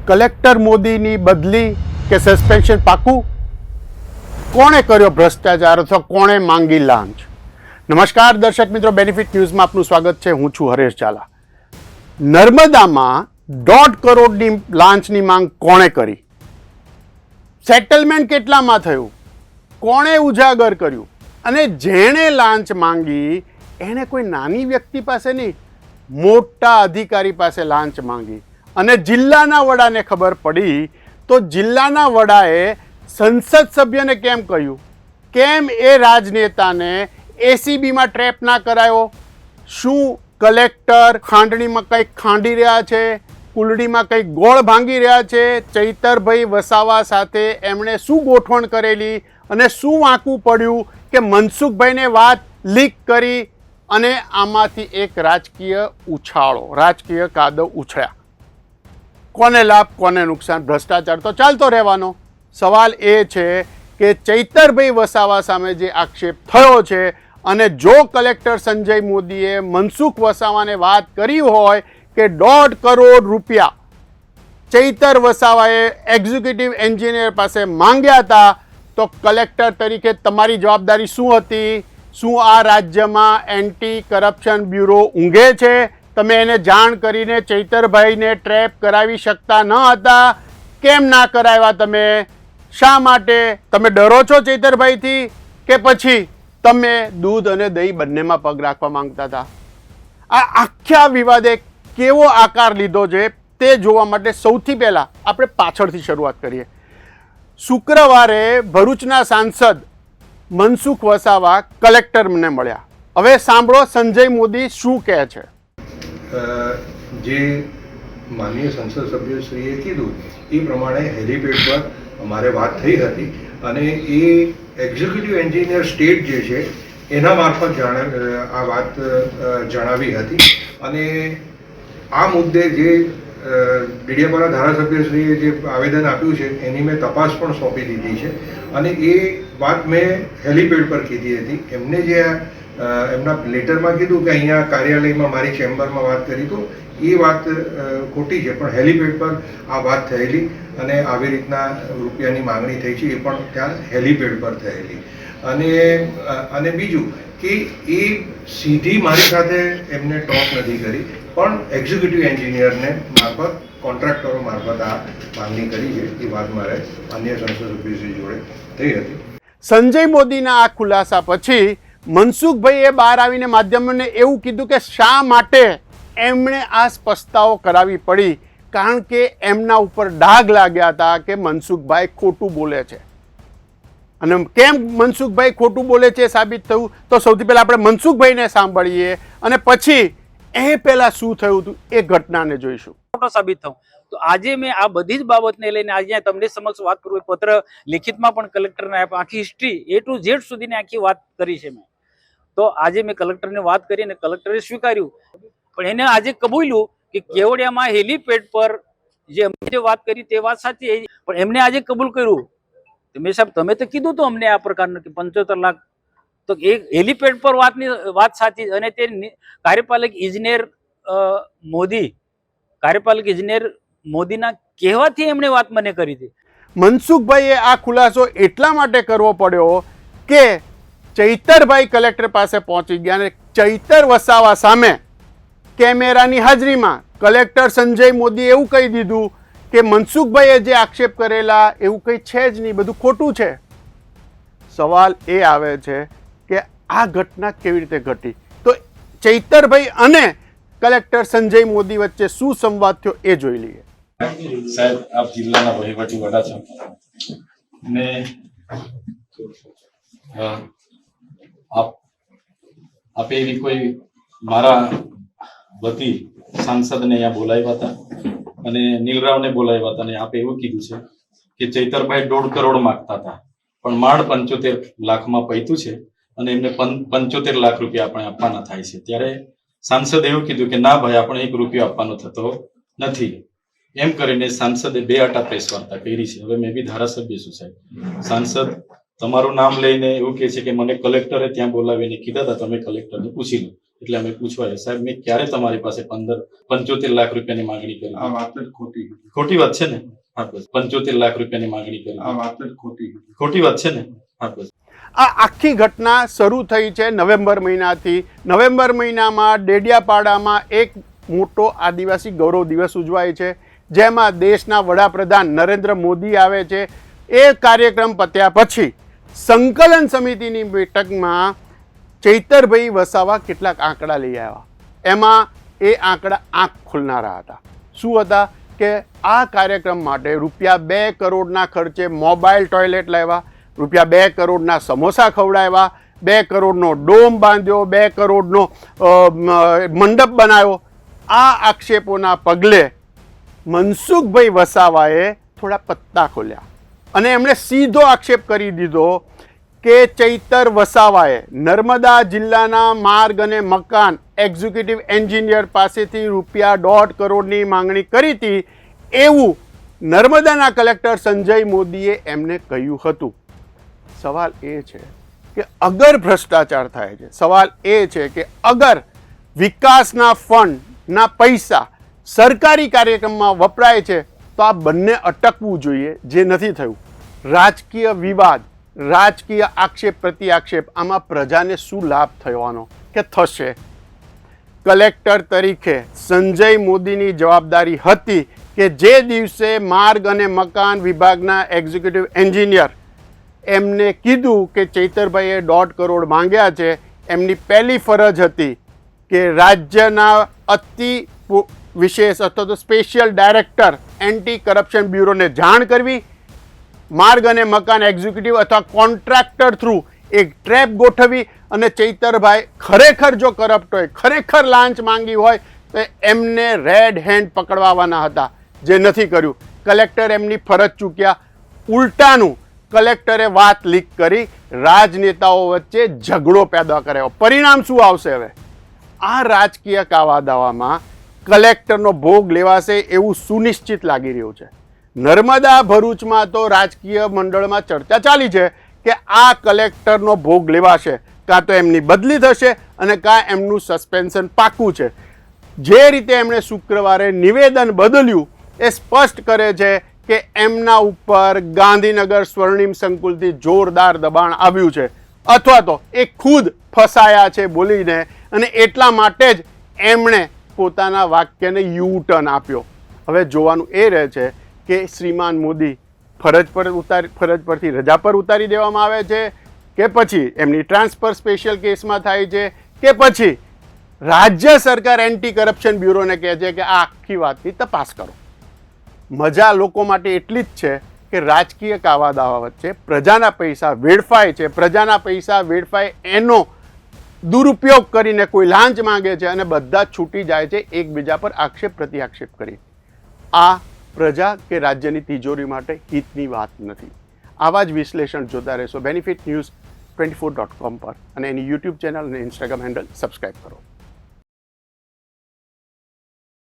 Collector મોદીની બદલી કે સસ્પેન્શન પાકું? કોણે કર્યો ભ્રષ્ટાચાર અથવા કોણે માંગી લાંચ? નમસ્કાર દર્શક મિત્રો, બેનિફિટ ન્યૂઝમાં આપનું સ્વાગત છે. હું છું હરેશ ઝાલા. નર્મદામાં 1.5 કરોડની લાંચની માંગ કોણે કરી? સેટલમેન્ટ કેટલામાં થયું? કોણે ઉજાગર કર્યું? અને જેણે લાંચ માંગી એણે કોઈ નાની વ્યક્તિ પાસે નહીં, મોટા અધિકારી પાસે લાંચ માંગી. અને જિલ્લાના વડાને ખબર પડી તો જિલ્લાના વડાએ સંસદ સભ્યને કેમ કહ્યું? કેમ એ રાજનેતાને એસીબીમાં ટ્રેપ ના કરાયો? શું કલેક્ટર ખાંડણીમાં કંઈક ખાંડી રહ્યા છે? કુલડીમાં કંઈક ગોળ ભાંગી રહ્યા છે? ચૈતરભાઈ વસાવા સાથે એમણે શું ગોઠવણ કરેલી અને શું વાંકું પડ્યું કે મનસુખભાઈને વાત લીક કરી અને આમાંથી એક રાજકીય ઉછાળો, રાજકીય કાદવ ઉછળ્યા? કોને લાભ, કોને નુકસાન? ભ્રષ્ટાચાર તો ચાલતો રહેવાનો. સવાલ એ છે કે ચૈતરભાઈ વસાવા સામે જે આક્ષેપ થયો છે અને જો કલેક્ટર સંજય મોદીએ મનસુખ વસાવાને વાત કરી હોય કે 1.5 કરોડ રૂપિયા ચૈતર વસાવાએ એક્ઝિક્યુટિવ એન્જિનિયર પાસે માંગ્યા હતા, તો કલેક્ટર તરીકે તમારી જવાબદારી શું હતી? શું આ રાજ્યમાં એન્ટી કરપ્શન બ્યુરો ઊંઘે છે? તમે એને જાણ કરીને ચૈતરભાઈને ટ્રેપ કરાવી શકતા ન હતા? કેમ ના કરાવ્યા તમે? શા માટે? તમે ડરો છો ચૈતરભાઈથી કે પછી તમે દૂધ અને દહીં બંનેમાં પગ રાખવા માંગતા હતા? આ આખા વિવાદે કેવો આકાર લીધો છે તે જોવા માટે સૌથી પહેલાં આપણે પાછળથી શરૂઆત કરીએ. શુક્રવારે ભરૂચના સાંસદ મનસુખ વસાવા કલેક્ટરને મળ્યા. હવે સાંભળો સંજય મોદી શું કહે છે. જે માનનીય સંસદ સભ્યશ્રીએ કીધું એ પ્રમાણે હેલીપેડ પર અમારે વાત થઈ હતી અને એ એક્ઝિક્યુટિવ એન્જિનિયર સ્ટેટ જે છે એના મારફત આ વાત જણાવી હતી. અને આ મુદ્દે જે ડીડીયાપાડા ધારાસભ્યશ્રીએ જે આવેદન આપ્યું છે એની મેં તપાસ પણ સોંપી દીધી છે અને એ વાત મેં હેલીપેડ પર કીધી હતી. એમને જે એમના લેટરમાં કીધું કે અહીંયા કાર્યાલયમાં મારી ચેમ્બરમાં વાત કરી, તો એ વાત ખોટી છે. પણ હેલીપેડ પર આ વાત થયેલી અને આવી રીતના રૂપિયાની માંગણી થઈ છે એ પણ ત્યાં હેલીપેડ પર થયેલી. અને બીજું કે એ સીધી મારી સાથે એમને ટોક નથી કરી, પણ એક્ઝિક્યુટિવ એન્જિનિયરને મારફત, કોન્ટ્રાક્ટરો મારફત આ માંગણી કરી છે. એ વાત મારે અન્ય સંસદ સભ્યશ્રી જોડે થઈ હતી. સંજય મોદીના આ ખુલાસા પછી મનસુખભાઈએ બહાર આવીને માધ્યમોને એવું કીધું કે શા માટે એમણે આ સ્પષ્ટતાઓ કરાવી પડી. કારણ કે એમના ઉપર ડાઘ લાગ્યા હતા કે મનસુખભાઈ ખોટું બોલે છે. અને કેમ મનસુખભાઈ ખોટું બોલે છે સાબિત થયું, તો સૌથી પહેલાં આપણે મનસુખભાઈને સાંભળીએ અને પછી એ પહેલાં શું થયું હતું એ ઘટનાને જોઈશું. સાબિત થયું તો આજે મેં આ બધી જ બાબતને લઈને આજે તમને સમક્ષ વાત કરું. પત્ર લિખિતમાં પણ કલેક્ટરને આપ્યા, આખી હિસ્ટ્રી A to Z સુધીની આખી વાત કરી છે મેં. તો આજે મેં કલેક્ટરને વાત કરી અને કલેક્ટરે સ્વીકાર્યું, પણ એને આજે કબૂલ્યું કે કેવડિયામાં હેલીપેડ પર જે અમે જે વાત કરી તે વાત સાચી, પણ એમને આજે કબૂલ કર્યું. મેં સાહેબ તમે તો કીધું તો અમને આ પ્રકારનું કે 75 લાખ, તો એ હેલીપેડ પર વાત સાચી. અને તે કાર્યપાલક ઇજનેર મોદીના કહેવાથી એમણે વાત મને કરી હતી. મનસુખભાઈએ આ ખુલાસો એટલા માટે કરવો પડ્યો કે ચૈતરભાઈ કલેક્ટર પાસે પહોંચી ગયા અને ચૈતર વસાવા સામે કેમેરાની હાજરીમાં કલેક્ટર સંજય મોદીએ એવું કહી દીધું કે મનસુખભાઈએ જે આક્ષેપ કરેલા એવું કંઈ છે જ નહીં, બધું ખોટું છે. સવાલ એ આવે છે કે આ ઘટના કેવી રીતે ઘટી? તો ચૈતરભાઈ અને કલેક્ટર સંજય મોદી વચ્ચે શું સંવાદ થયો એ જોઈ લઈએ. સાહેબ, આપ જિલ્લાના વહીવટી વડા છો ને આપે એવી કોઈ મારા વતી સાંસદને અહીંયા બોલાવ્યા હતા અને નીલરાવને બોલાવ્યા હતા અને આપે એવું કીધું છે કે ચૈતરભાઈ 1.5 કરોડ માંગતા હતા, પણ માંડ 75 લાખમાં પૈતું છે અને એમને 75 લાખ રૂપિયા આપણે આપવાના થાય છે. ત્યારે સાંસદે એવું કીધું કે ના ભાઈ, આપણે 1 રૂપિયો આપવાનો થતો નથી. એમ કરીને સાંસદે 2 આટા પ્રેસ વાર્તા કરી છે. હવે મેં બી ધારાસભ્ય છું સાહેબ. સાંસદ તમારું નામ લઈને એવું કહે છે કે મને કલેક્ટરે ત્યાં બોલાવીને કીધા હતા, તમે કલેક્ટરને પૂછી લો. એટલે અમે પૂછવા સાહેબ મેં ક્યારે તમારી પાસે 75 લાખ રૂપિયાની માંગણી કરી? આ વાત જ ખોટી ખોટી વાત છે ને? હા બસ 75 લાખ રૂપિયાની માંગણી કરી. આ વાત જ ખોટી વાત છે ને? હા બસ. આ આખી ઘટના શરૂ થઈ છે નવેમ્બર મહિનાથી. નવેમ્બર મહિનામાં ડેડિયાપાડામાં એક મોટો આદિવાસી ગૌરવ દિવસ ઉજવાય છે, જેમાં દેશના વડાપ્રધાન નરેન્દ્ર મોદી આવે છે. એ કાર્યક્રમ પત્યા પછી સંકલન સમિતિની બેઠકમાં ચૈતરભાઈ વસાવા કેટલાક આંકડા લઈ આવ્યા. એમાં એ આંકડા આંખ ખોલનારા હતા. શું હતા? કે આ કાર્યક્રમ માટે ₹2 કરોડના ખર્ચે મોબાઈલ ટોયલેટ લાવ્યા, ₹2 કરોડના સમોસા ખવડાવ્યા, 2 કરોડનો ડોમ બાંધ્યો, 2 કરોડનો મંડપ બનાવ્યો. આ આક્ષેપોના પગલે મનસુખભાઈ વસાવાએ થોડા પત્તા ખોલ્યા અને એમણે સીધો આક્ષેપ કરી દીધો કે ચૈતર વસાવાએ નર્મદા જિલ્લાના માર્ગ અને મકાન એક્ઝિક્યુટિવ એન્જિનિયર પાસેથી ₹1.5 કરોડની માંગણી કરી હતી, એવું નર્મદાના કલેક્ટર સંજય મોદીએ એમને કહ્યું હતું. સવાલ એ છે કે અગર ભ્રષ્ટાચાર થાય છે, સવાલ એ છે કે અગર વિકાસના ફંડના પૈસા સરકારી કાર્યક્રમમાં વપરાય છે તો આ બંને અટકવું જોઈએ, જે નથી થયું. રાજકીય વિવાદ, રાજકીય આક્ષેપ પ્રતિ આક્ષેપ, આમાં પ્રજાને શું લાભ થવાનો કે થશે? કલેક્ટર તરીકે સંજય મોદીની જવાબદારી હતી કે જે દિવસે માર્ગ અને મકાન વિભાગના એક્ઝિક્યુટિવ એન્જિનિયર એમને કીધું કે ચૈતરભાઈએ 1.5 કરોડ માંગ્યા છે, એમની પહેલી ફરજ હતી કે રાજ્યના અતિ વિશેષ અથવા તો સ્પેશિયલ ડાયરેક્ટર એન્ટી કરપ્શન બ્યુરોને જાણ કરવી, માર્ગ અને મકાન એક્ઝિક્યુટિવ અથવા કોન્ટ્રાક્ટર થ્રુ એક ટ્રેપ ગોઠવી અને ચૈતરભાઈ ખરેખર જો કરપ્ટ હોય, ખરેખર લાંચ માંગી હોય તો એમને રેડ હેન્ડ પકડવાના હતા, જે નથી કર્યું. કલેક્ટર એમની ફરજ ચૂક્યા. ઉલટાનું કલેક્ટરે વાત લીક કરી, રાજનેતાઓ વચ્ચે ઝઘડો પેદા કર્યો. પરિણામ શું આવશે? હવે આ રાજકીય કાવાદાવામાં કલેક્ટરનો ભોગ લેવાશે એવું સુનિશ્ચિત લાગી રહ્યું છે. નર્મદા ભરૂચમાં તો રાજકીય મંડળમાં ચર્ચા ચાલી છે કે આ કલેક્ટરનો ભોગ લેવાશે, કાં તો એમની બદલી થશે અને કાં એમનું સસ્પેન્શન પાકું છે. જે રીતે એમણે શુક્રવારે નિવેદન બદલ્યું એ સ્પષ્ટ કરે છે કે એમના ઉપર ગાંધીનગર સ્વર્ણિમ સંકુલથી જોરદાર દબાણ આવ્યું છે, અથવા તો એ ખુદ ફસાયા છે બોલીને, અને એટલા માટે જ એમણે પોતાના વાક્યને યુ ટર્ન આપ્યો. હવે જોવાનું એ રહે છે કે શ્રીમાન મોદી ફરજ પરથી રજા પર ઉતારી દેવામાં આવે છે કે પછી એમની ટ્રાન્સફર સ્પેશિયલ કેસમાં થાય છે કે પછી રાજ્ય સરકાર એન્ટી કરપ્શન બ્યુરોને કહે છે કે આ આખી વાતની તપાસ કરો. મજા લોકો માટે એટલી જ છે કે રાજકીય કાવાદાવા વચ્ચે પ્રજાના પૈસા વેડફાય છે, પ્રજાના પૈસા વેડફાય એનો દુરુપયોગ કરીને કોઈ લાંચ માંગે છે અને બધા છૂટી જાય છે એકબીજા પર આક્ષેપ પ્રતિ આક્ષેપ કરી. આ પ્રજા કે રાજ્યની તિજોરી માટે હિતની વાત નથી. આવા જ વિશ્લેષણ જોતા રહેશો બેનિફિટ ન્યૂઝ 24.com પર અને એની યુટ્યુબ ચેનલ અને ઇન્સ્ટાગ્રામ હેન્ડલ સબસ્ક્રાઈબ કરો.